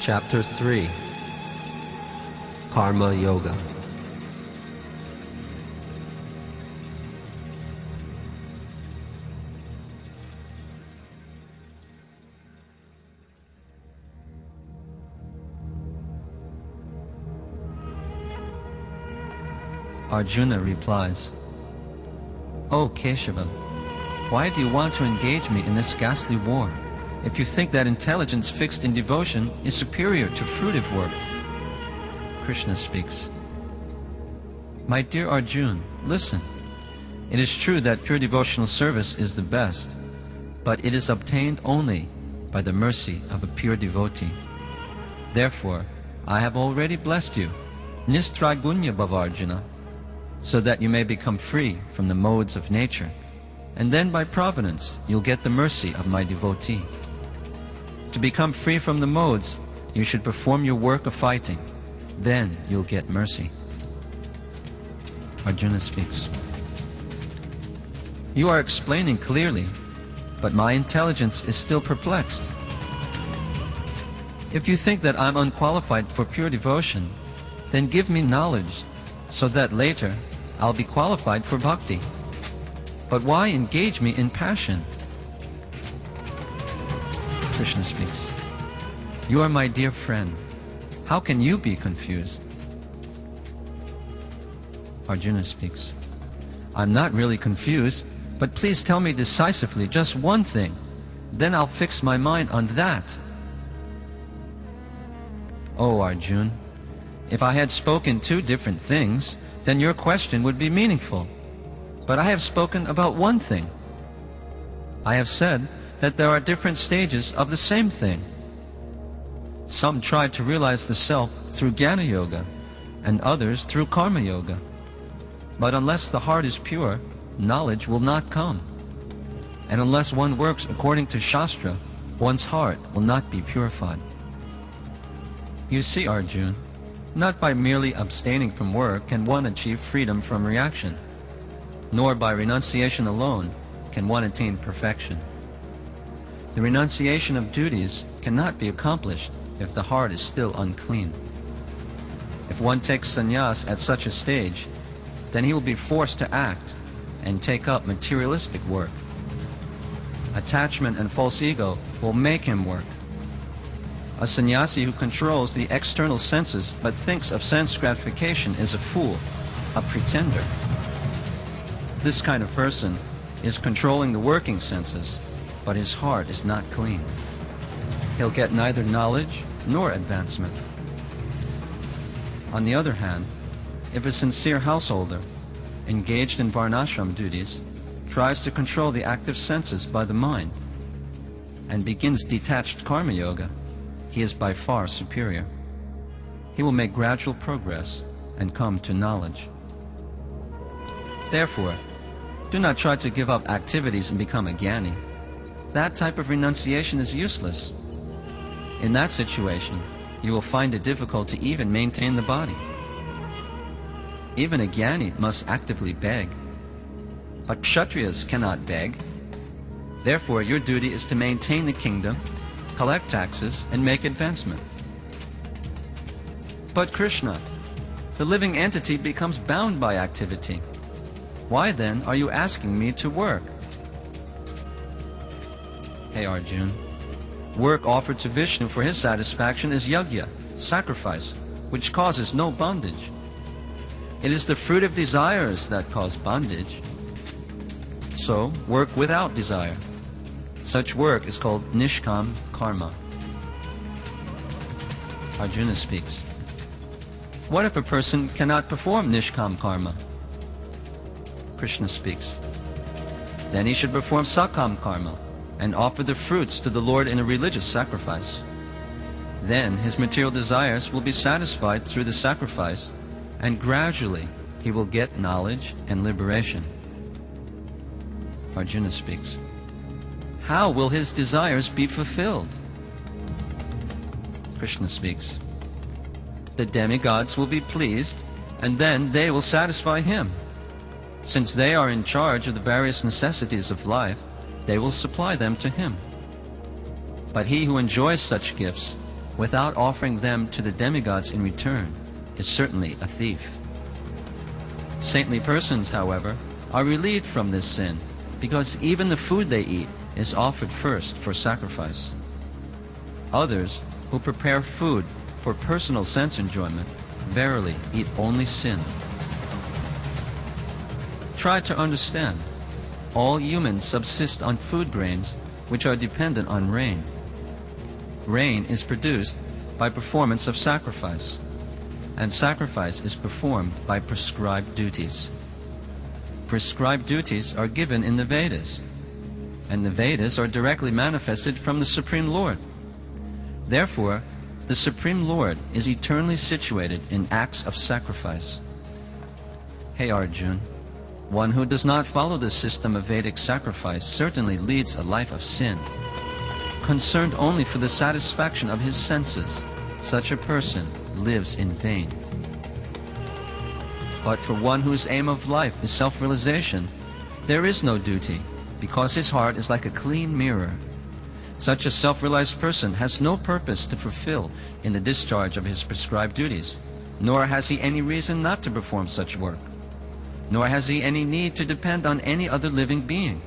Chapter 3, Karma Yoga. Arjuna replies, "O Keshava, why do you want to engage me in this ghastly war, if you think that intelligence fixed in devotion is superior to fruitive work?" Krishna speaks, "My dear Arjuna, listen. It is true that pure devotional service is the best, but it is obtained only by the mercy of a pure devotee. Therefore, I have already blessed you, Nistragunya Bhavarjuna, so that you may become free from the modes of nature, and then by providence you'll get the mercy of my devotee. To become free from the modes, you should perform your work of fighting. Then you'll get mercy." Arjuna speaks, "You are explaining clearly, but my intelligence is still perplexed. If you think that I'm unqualified for pure devotion, then give me knowledge, so that later I'll be qualified for bhakti. But why engage me in passion?" Krishna speaks, "You are my dear friend. How can you be confused?" Arjuna speaks, "I'm not really confused, but please tell me decisively just one thing. Then I'll fix my mind on that." "Oh Arjuna, if I had spoken two different things, then your question would be meaningful. But I have spoken about one thing. I have said that there are different stages of the same thing. Some try to realize the self through Jnana Yoga, and others through Karma Yoga. But unless the heart is pure, knowledge will not come. And unless one works according to Shastra, one's heart will not be purified. You see, Arjuna, not by merely abstaining from work can one achieve freedom from reaction, nor by renunciation alone can one attain perfection. The renunciation of duties cannot be accomplished if the heart is still unclean. If one takes sannyas at such a stage, then he will be forced to act and take up materialistic work. Attachment and false ego will make him work. A sannyasi who controls the external senses but thinks of sense gratification is a fool, a pretender. This kind of person is controlling the working senses, but his heart is not clean. He'll get neither knowledge nor advancement. On the other hand, if a sincere householder, engaged in varnashram duties, tries to control the active senses by the mind, and begins detached karma yoga, he is by far superior. He will make gradual progress and come to knowledge. Therefore, do not try to give up activities and become a jnani. That type of renunciation is useless. In that situation, you will find it difficult to even maintain the body. Even a jnani must actively beg. But kshatriyas cannot beg. Therefore, your duty is to maintain the kingdom, collect taxes, and make advancement. But Krishna, the living entity becomes bound by activity. Why then are you asking me to work? Hey Arjuna, work offered to Vishnu for his satisfaction is yajna, sacrifice, which causes no bondage. It is the fruit of desires that cause bondage. So, work without desire. Such work is called nishkam karma. Arjuna speaks, what if a person cannot perform nishkam karma? Krishna speaks, then he should perform sakam karma and offer the fruits to the Lord in a religious sacrifice. Then his material desires will be satisfied through the sacrifice, and gradually he will get knowledge and liberation. Arjuna speaks, how will his desires be fulfilled? Krishna speaks, the demigods will be pleased, and then they will satisfy him. Since they are in charge of the various necessities of life, they will supply them to him. But he who enjoys such gifts without offering them to the demigods in return is certainly a thief. Saintly persons, however, are relieved from this sin because even the food they eat is offered first for sacrifice. Others who prepare food for personal sense enjoyment verily eat only sin. Try to understand. All humans subsist on food grains which are dependent on rain. Rain is produced by performance of sacrifice, and sacrifice is performed by prescribed duties. Prescribed duties are given in the Vedas, and the Vedas are directly manifested from the Supreme Lord. Therefore, the Supreme Lord is eternally situated in acts of sacrifice. Hey Arjuna, one who does not follow the system of Vedic sacrifice certainly leads a life of sin. Concerned only for the satisfaction of his senses, such a person lives in vain. But for one whose aim of life is self-realization, there is no duty, because his heart is like a clean mirror. Such a self-realized person has no purpose to fulfill in the discharge of his prescribed duties, nor has he any reason not to perform such work, nor has he any need to depend on any other living being.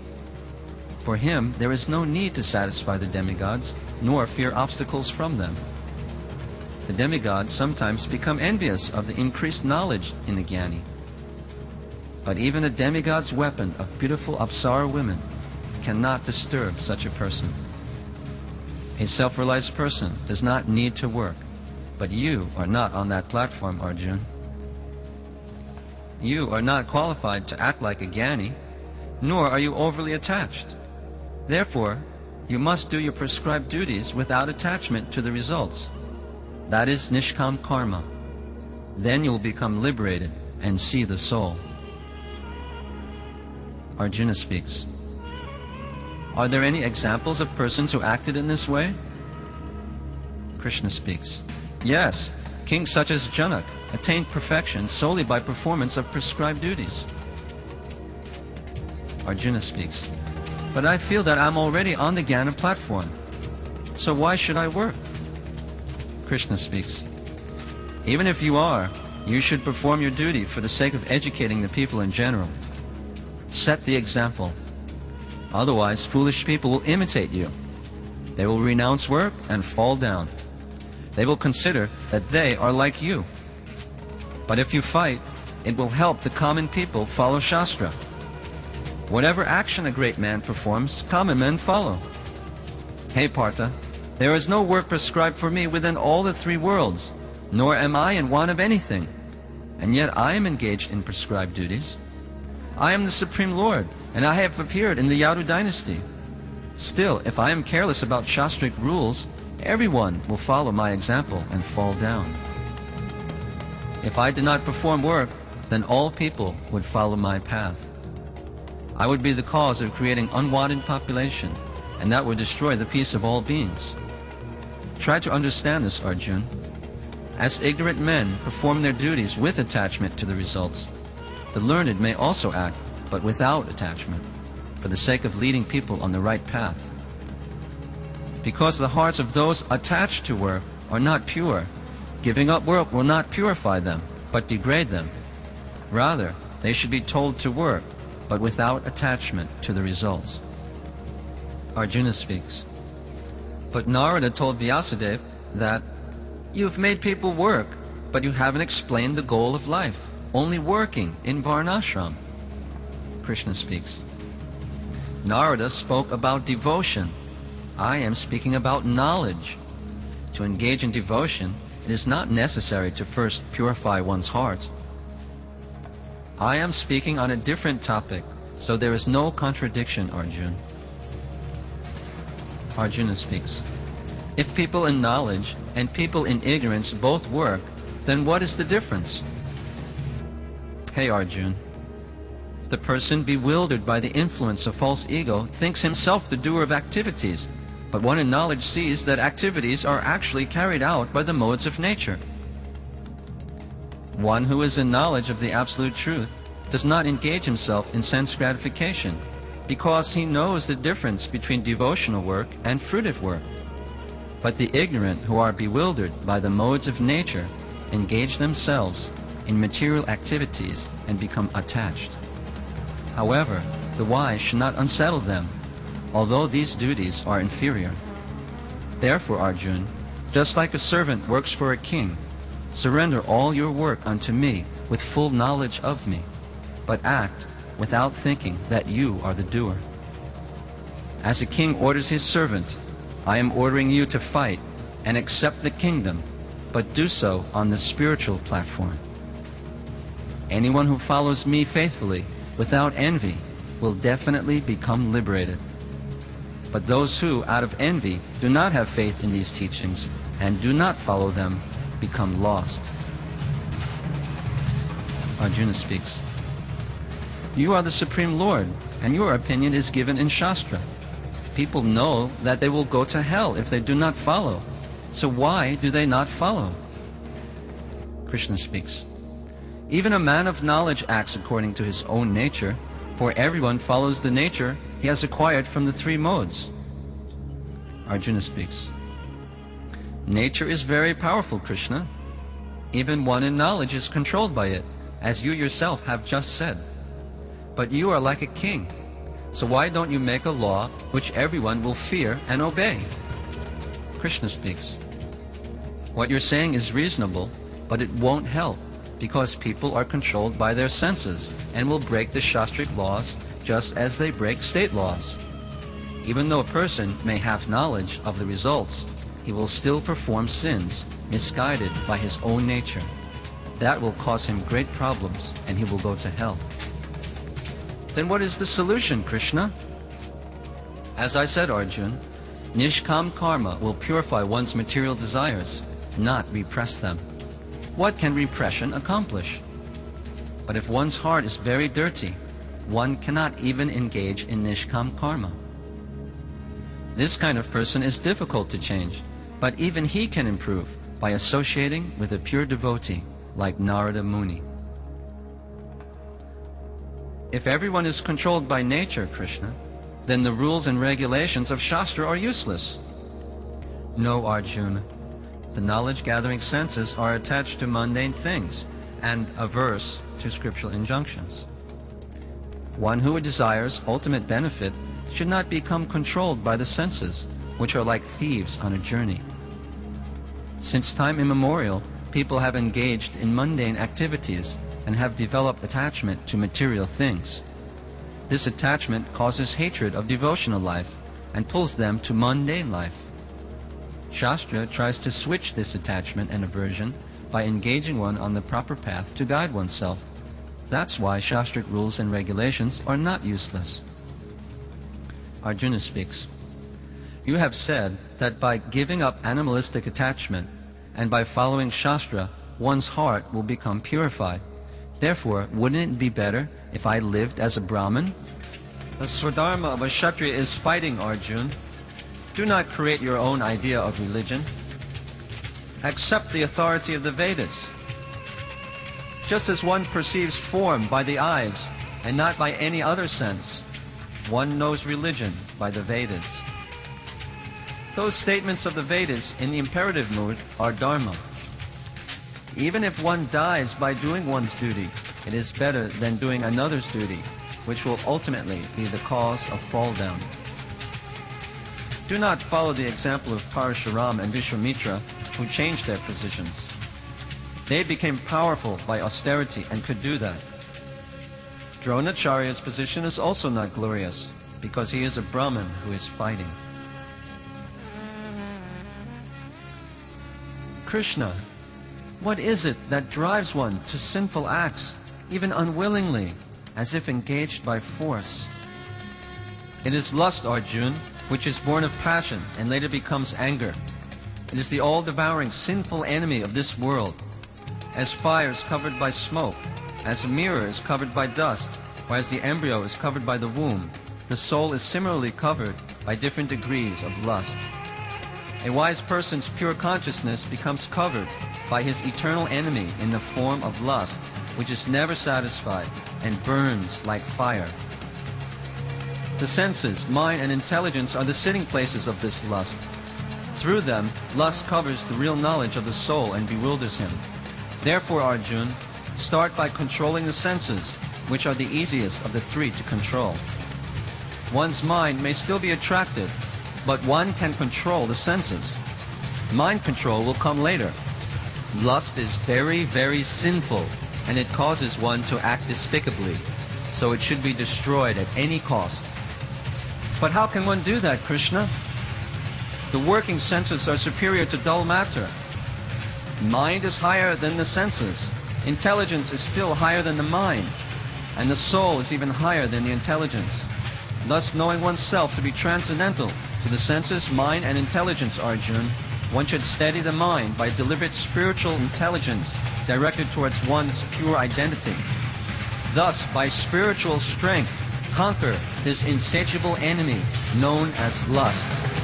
For him, there is no need to satisfy the demigods, nor fear obstacles from them. The demigods sometimes become envious of the increased knowledge in the Jnani. But even a demigod's weapon of beautiful Apsara women cannot disturb such a person. A self-realized person does not need to work, but you are not on that platform, Arjuna. You are not qualified to act like a Jnani, nor are you overly attached. Therefore, you must do your prescribed duties without attachment to the results. That is Nishkam Karma. Then you will become liberated and see the soul. Arjuna speaks. Are there any examples of persons who acted in this way? Krishna speaks. Yes, kings such as Janak attained perfection solely by performance of prescribed duties. Arjuna speaks. But I feel that I'm already on the Jnana platform, so why should I work? Krishna speaks. Even if you are, you should perform your duty for the sake of educating the people in general. Set the example. Otherwise, foolish people will imitate you. They will renounce work and fall down. They will consider that they are like you. But if you fight, it will help the common people follow Shastra. Whatever action a great man performs, common men follow. Hey Partha, there is no work prescribed for me within all the three worlds, nor am I in want of anything, and yet I am engaged in prescribed duties. I am the Supreme Lord, and I have appeared in the Yadu dynasty. Still, if I am careless about Shastric rules, everyone will follow my example and fall down. If I did not perform work, then all people would follow my path. I would be the cause of creating unwanted population, and that would destroy the peace of all beings. Try to understand this, Arjuna. As ignorant men perform their duties with attachment to the results, the learned may also act, but without attachment, for the sake of leading people on the right path. Because the hearts of those attached to work are not pure, giving up work will not purify them, but degrade them. Rather, they should be told to work, but without attachment to the results. Arjuna speaks. But Narada told Vyasadeva that, "You've made people work, but you haven't explained the goal of life, only working in Varnashram." Krishna speaks. Narada spoke about devotion. I am speaking about knowledge. To engage in devotion, it is not necessary to first purify one's heart. I am speaking on a different topic, so there is no contradiction, Arjuna. Arjuna speaks. If people in knowledge and people in ignorance both work, then what is the difference? Hey Arjuna, the person bewildered by the influence of false ego thinks himself the doer of activities, but one in knowledge sees that activities are actually carried out by the modes of nature. One who is in knowledge of the absolute truth does not engage himself in sense gratification, because he knows the difference between devotional work and fruitive work. But the ignorant who are bewildered by the modes of nature engage themselves in material activities and become attached. However, the wise should not unsettle them, although these duties are inferior. Therefore, Arjuna, just like a servant works for a king, surrender all your work unto me with full knowledge of me, but act without thinking that you are the doer. As a king orders his servant, I am ordering you to fight and accept the kingdom, but do so on the spiritual platform. Anyone who follows me faithfully, without envy, will definitely become liberated. But those who, out of envy, do not have faith in these teachings and do not follow them, become lost. Arjuna speaks. You are the Supreme Lord, and your opinion is given in Shastra. People know that they will go to hell if they do not follow. So why do they not follow? Krishna speaks. Even a man of knowledge acts according to his own nature, for everyone follows the nature he has acquired from the three modes. Arjuna speaks. Nature is very powerful, Krishna. Even one in knowledge is controlled by it, as you yourself have just said. But you are like a king, so why don't you make a law which everyone will fear and obey? Krishna speaks. What you're saying is reasonable, but it won't help, because people are controlled by their senses and will break the Shastric laws just as they break state laws. Even though a person may have knowledge of the results, he will still perform sins, misguided by his own nature. That will cause him great problems, and he will go to hell. Then what is the solution, Krishna? As I said, Arjuna, Nishkam karma will purify one's material desires, not repress them. What can repression accomplish? But if one's heart is very dirty, one cannot even engage in Nishkam karma. This kind of person is difficult to change, but even he can improve by associating with a pure devotee like Narada Muni. If everyone is controlled by nature, Krishna, then the rules and regulations of Shastra are useless. No, Arjuna. The knowledge-gathering senses are attached to mundane things and averse to scriptural injunctions. One who desires ultimate benefit should not become controlled by the senses, which are like thieves on a journey. Since time immemorial, people have engaged in mundane activities and have developed attachment to material things. This attachment causes hatred of devotional life and pulls them to mundane life. Shastra tries to switch this attachment and aversion by engaging one on the proper path to guide oneself. That's why Shastric rules and regulations are not useless. Arjuna speaks. You have said that by giving up animalistic attachment and by following Shastra, one's heart will become purified. Therefore, wouldn't it be better if I lived as a Brahmin? The Swadharma of a Kshatriya is fighting, Arjuna. Do not create your own idea of religion. Accept the authority of the Vedas. Just as one perceives form by the eyes and not by any other sense, one knows religion by the Vedas. Those statements of the Vedas in the imperative mood are dharma. Even if one dies by doing one's duty, it is better than doing another's duty, which will ultimately be the cause of fall down. Do not follow the example of Parashuram and Vishwamitra, who changed their positions. They became powerful by austerity and could do that. Dronacharya's position is also not glorious, because he is a Brahmin who is fighting. Krishna, what is it that drives one to sinful acts, even unwillingly, as if engaged by force? It is lust, Arjuna, which is born of passion and later becomes anger. It is the all-devouring sinful enemy of this world. As fire is covered by smoke, as a mirror is covered by dust, or as the embryo is covered by the womb, the soul is similarly covered by different degrees of lust. A wise person's pure consciousness becomes covered by his eternal enemy in the form of lust, which is never satisfied and burns like fire. The senses, mind, and intelligence are the sitting places of this lust. Through them, lust covers the real knowledge of the soul and bewilders him. Therefore, Arjuna, start by controlling the senses, which are the easiest of the three to control. One's mind may still be attractive, but one can control the senses. Mind control will come later. Lust is very, very sinful, and it causes one to act despicably, so it should be destroyed at any cost. But how can one do that, Krishna? The working senses are superior to dull matter. Mind is higher than the senses. Intelligence is still higher than the mind. And the soul is even higher than the intelligence. Thus, knowing oneself to be transcendental to the senses, mind, and intelligence, Arjuna, one should steady the mind by deliberate spiritual intelligence directed towards one's pure identity. Thus, by spiritual strength, conquer this insatiable enemy known as lust.